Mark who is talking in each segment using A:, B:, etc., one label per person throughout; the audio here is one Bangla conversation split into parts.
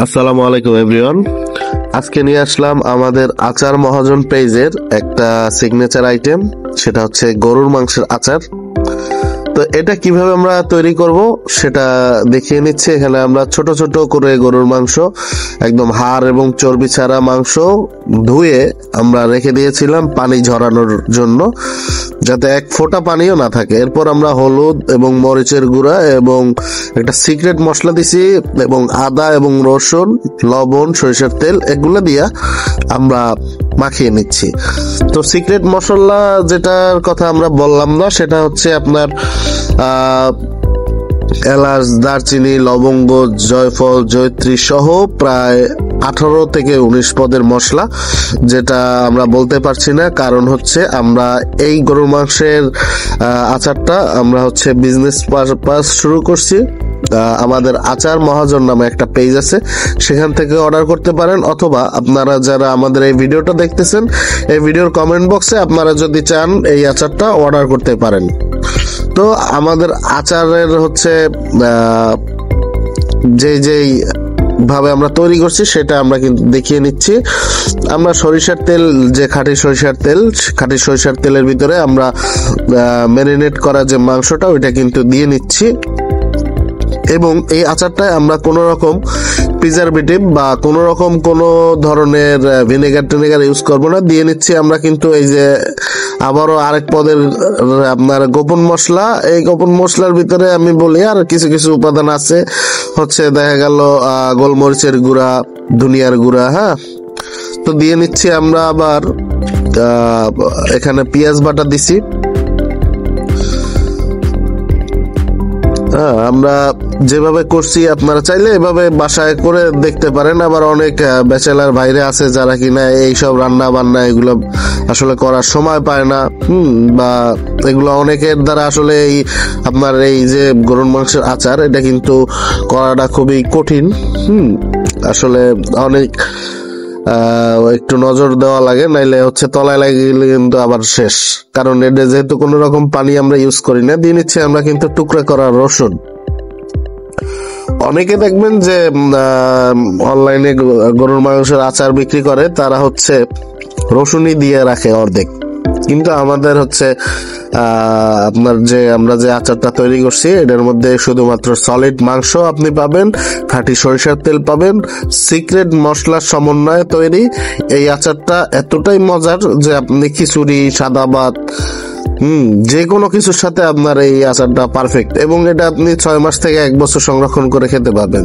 A: আসসালামু আলাইকুম এভরিওয়ান। আজকে নিয়ে আসলাম আমাদের আচার মহাজন পেজের একটা সিগনেচার আইটেম, সেটা হচ্ছে গরুর মাংসের আচার। তো এটা কিভাবে আমরা তৈরি করব সেটা দেখিয়ে নিচ্ছি। এখানে আমরা ছোট ছোট করে গরুর মাংস, একদম হাড় এবং চর্বি ছাড়া মাংস ধুয়ে আমরা রেখে দিয়েছিলাম পানি ঝরানোর জন্য, যাতে এক ফোঁটা পানিও না থাকে। এরপর আমরা হলুদ এবং মরিচের গুঁড়া এবং একটা সিক্রেট মশলা দিছি এবং আদা এবং রসুন, লবণ, সরিষার তেল এগুলো দিয়া আমরা মাখিয়ে নিচ্ছি। তো সিক্রেট মশলা যেটার কথা আমরা বললাম না, সেটা হচ্ছে আপনার এলাচ, দারচিনি, লবঙ্গ, জয়ফল, জয়ত্রী সহ প্রায় 18 থেকে 19 পদের মশলা, যেটা আমরা বলতে পারছি না। কারণ হচ্ছে আমরা এই গরুর মাংসের আচারটা আমরা হচ্ছে বিজনেস পারপাস শুরু করছি। আমাদের আচার মহাজন নামে একটা পেজ আছে, সেখান থেকে অর্ডার করতে পারেন, অথবা আপনারা যারা আমাদের এই ভিডিওটা দেখতেছেন, এই ভিডিওর কমেন্ট বক্সে আপনারা যদি চান এই আচারটা অর্ডার করতে পারেন। তো আমাদের আচারের হচ্ছে যেই ভাবে আমরা তৈরি করছি সেটা আমরা কিন্তু দেখিয়ে নিচ্ছি। আমরা সরিষার তেল, যে খাঁটি সরিষার তেলের ভিতরে আমরা ম্যারিনেট করা যে মাংসটা ওইটা কিন্তু দিয়ে নিচ্ছি। এবং এই আচারটায় আমরা কোনো রকম প্রিজারভেটিভ বা কোনো রকম কোনো ধরনের ভিনেগার ইউজ করবো না। দিয়ে নিচ্ছি আমরা কিন্তু এই যে আবারও আরেক পদের আপনার গোপন মশলা। এই গোপন মশলার ভিতরে আমি বলি আর কিছু কিছু উপাদান আছে, হচ্ছে দেখা গেল গোলমরিচের গুঁড়া, ধনিয়ার গুঁড়া। হ্যাঁ, তো দিয়ে নিচ্ছি আমরা আবার এখানে পেঁয়াজ বাটা দিছি। আমরা যেভাবে করছি আপনারা চাইলে এভাবে বাসায় করে দেখতে পারেন। আবার অনেক ব্যাচেলার ভাইরে আছে যারা কিনা এইসব রান্না বান্না এগুলো আসলে করার সময় পায় না, বা এগুলো অনেকের দ্বারা আসলে এই আপনার এই যে গরুর মাংসের আচার, এটা কিন্তু করাটা খুবই কঠিন। আসলে অনেক একটু নজর দেওয়া লাগে, নাইলে হচ্ছে তলায় লাগিয়ে কিন্তু আবার শেষ। কারণ এটা যেহেতু কোনো রকম পানি আমরা ইউজ করি না। দিয়ে নিচ্ছি আমরা কিন্তু টুকরা করা রসুন। অনেকে দেখবেন যে অনলাইনে গরুর মাংসের আচার বিক্রি করে, তারা হচ্ছে রসুনই দিয়ে রাখে অর্ধেক। কিন্তু আমাদের হচ্ছে আপনার যে আমরা যে আচারটা তৈরি করছি এটার মধ্যে শুধুমাত্র সলিড মাংস আপনি পাবেন, খাঁটি সরিষার তেল পাবেন, সিক্রেট মশলার সমন্বয়ে তৈরি এই আচারটা এতটাই মজার যে আপনি খিচুড়ি, সাদা ভাত, যে কোনো কিছুর সাথে আপনার এই আচারটা পারফেক্ট। এবং এটা আপনি 6 মাস থেকে 1 বছর সংরক্ষণ করে খেতে পারবেন।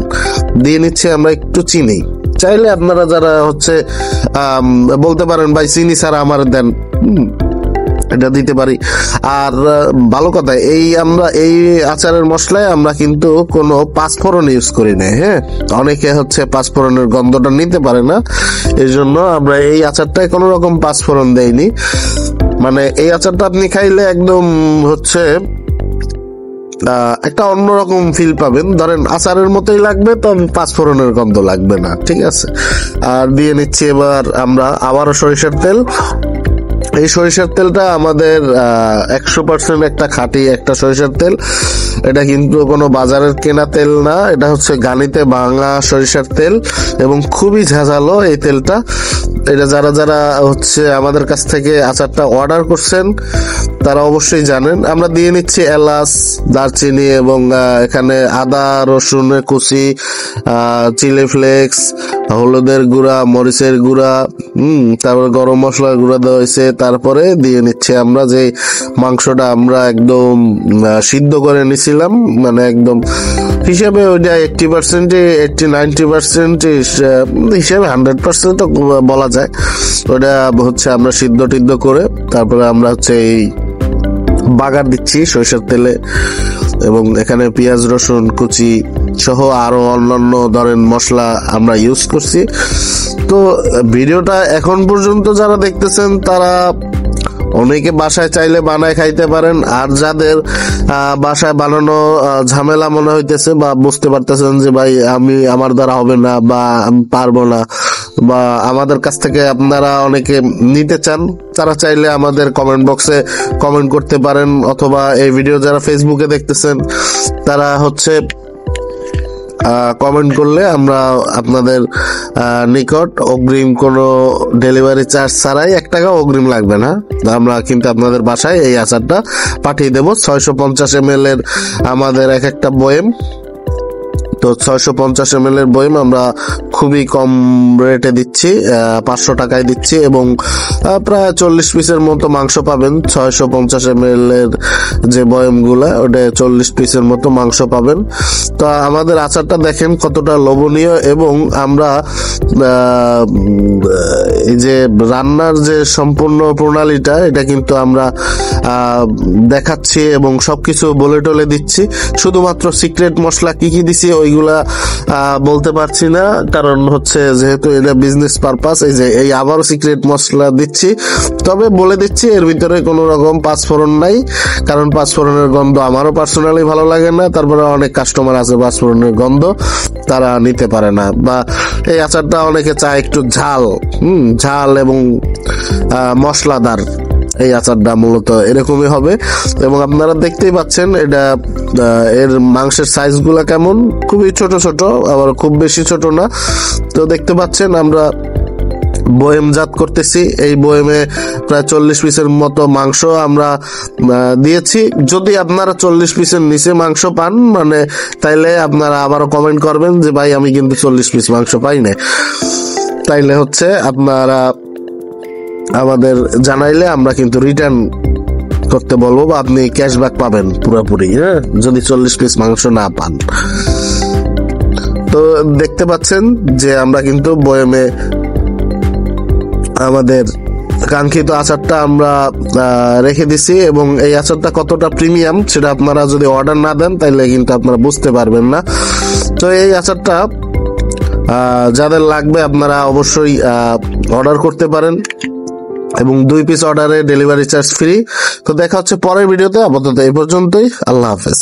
A: দিয়ে নিচ্ছি আমরা একটু চিনি। চাইলে আপনারা যারা হচ্ছে বলতে পারেন ভাই চিনি ছাড়া আমার দেন, এটা দিতে পারি। আর ভালো কথা, আমরা এই আচারের মশলায় আমরা কিন্তু কোনো পাঁচফোড়ন ইউজ করি না। হ্যাঁ, অনেকে হচ্ছে পাঁচফোড়নের গন্ধটা নিতে পারে না, এই জন্য আমরা এই আচারটায় কোনো রকম পাঁচফোড়ন দেইনি। মানে এই আচারটা আপনি খাইলে একদম হচ্ছে একটা অন্যরকম ফিল পাবেন। ধরেন আচারের মতোই লাগবে, তো পাঁচফোড়নের গন্ধ লাগবে না। ঠিক আছে, আর দিয়ে নিচ্ছি এবার আমরা আবারও সরিষার তেল। এই সরিষার তেলটা আমাদের 100% একটা খাঁটি একটা সরিষার তেল। এটা কিন্তু কোনো বাজারের কেনা তেল না, এটা হচ্ছে গানিতে ভাঙা সরিষার তেল এবং খুবই ঝাঁঝালো এই তেলটা। এটা যারা যারা হচ্ছে আমাদের কাছ থেকে আচারটা অর্ডার করছেন তারা অবশ্যই জানেন। আমরা দিয়ে নিচ্ছি এলাচ, দারচিনি এবং এখানে আদা রসুনের কুচি, চিলি ফ্লেক্স, হলুদের গুঁড়া, মরিচের গুঁড়া, তারপরে গরম মশলার গুঁড়া দেওয়া হয়েছে। তারপরে দিয়ে নিচ্ছি আমরা যে মাংসটা আমরা একদম সিদ্ধ করে নিছিলাম, মানে একদম হিসাবে ওইটা 80%, 90% হিসাবে 100% বলা যায়। ওটা হচ্ছে আমরা সিদ্ধ টিদ্ধ করে তারপরে আমরা হচ্ছে এই বাগার দিচ্ছি সরিষার তেলে, এবং এখানে পেঁয়াজ রসুন কুচি সহ আরো অন্যান্য ধরেন মশলা আমরা ইউজ করছি। তো ভিডিওটা এখন পর্যন্ত যারা দেখতেছেন তারা অনেকে বাসায় চাইলে বানায় খাইতে পারেন। আর যাদের বাসায় বানানো ঝামেলা মনে হইতেছে বা বুঝতে পারতেছেন যে ভাই আমার দ্বারা হবে না বা আমি পারবো না, বা আমাদের কাছ থেকে আপনারা অনেকে নিতে চান, তারা চাইলে আমাদের কমেন্ট বক্সে কমেন্ট করতে পারেন, অথবা এই ভিডিও যারা ফেসবুকে দেখতেছেন তারা হচ্ছে কমেন্ট করলে আমরা আপনাদের নিকট অগ্রিম কোনো ডেলিভারি চার্জ ছাড়াই 1 টাকা অগ্রিম লাগবে না, আমরা কিন্তু আপনাদের বাসায় এই আচারটা পাঠিয়ে দেব। 650 ml এর আমাদের এক একটা বয়েম, তো 650 ml এর বয়েম আমরা খুবই কম রেটে দিচ্ছি, 500 টাকায় দিচ্ছি এবং প্রায় 40 পিসের মতো মাংস পাবেন। 650 ml এর যে বয়েমগুলা ওটা 40 পিসের মতো মাংস পাবেন। তো আমাদের আচারটা দেখেন কতটা লোভনীয়, এবং আমরা এই যে রান্নার যে সম্পূর্ণ প্রণালীটা এটা কিন্তু আমরা দেখাচ্ছি এবং সবকিছু বলে টলে দিচ্ছি। শুধুমাত্র সিক্রেট মশলা কি কি দিছি ওইগুলা বলতে পারছি না, কারণ হচ্ছে যেহেতু এটা বিজনেস পারপাস, এই আবারও সিক্রেট মশলা দিচ্ছি। তবে বলে দিচ্ছি এর ভিতরে কোনো রকম পাঁচফোড়ন নাই, কারণ পাঁচফোড়নের গন্ধ আমারও পার্সোনালি ভালো লাগে না। তারপরে অনেক কাস্টমার আছে পাঁচফোড়নের গন্ধ তারা নিতে পারে না, বা এই আচারটা অনেকে চায় একটু ঝাল এবং মশলাদার। এই আচারটা মূলত এরকমই হবে, এবং আপনারা দেখতেই পাচ্ছেন এটা এর মাংসের সাইজগুলা কেমন, খুবই ছোট ছোট, আবার খুব বেশি ছোট না। তো দেখতে পাচ্ছেন আমরা বয়েমজাত করতেছি, এই বয়েমে প্রায় 40 পিসের মতো মাংস আমরা দিয়েছি। যদি আপনারা 40 পিসের নিচে মাংস পান মানে তাইলে আপনারা আবারও কমেন্ট করবেন যে ভাই আমি কিন্তু 40 পিস মাংস পাই না, তাইলে হচ্ছে আপনারা আমাদের জানাইলে আমরা কিন্তু রিটার্ন করতে বলবো, বা আপনি ক্যাশব্যাক পাবেন পুরোপুরি, হ্যাঁ, যদি 40 পিস মাংস না পান। তো দেখতে পাচ্ছেন যে আমরা কিন্তু বয়েমে আমাদের কাঙ্ক্ষিত আচারটা আমরা রেখে দিছি, এবং এই আচারটা কতটা প্রিমিয়াম সেটা আপনারা যদি অর্ডার না দেন তাইলে কিন্তু আপনারা বুঝতে পারবেন না। তো এই আচারটা যাদের লাগবে আপনারা অবশ্যই অর্ডার করতে পারেন, এবং 2 পিস অর্ডারে ডেলিভারি চার্জ ফ্রি। তো দেখা হচ্ছে পরের ভিডিওতে, আপাতত এই পর্যন্তই, আল্লাহ হাফেজ।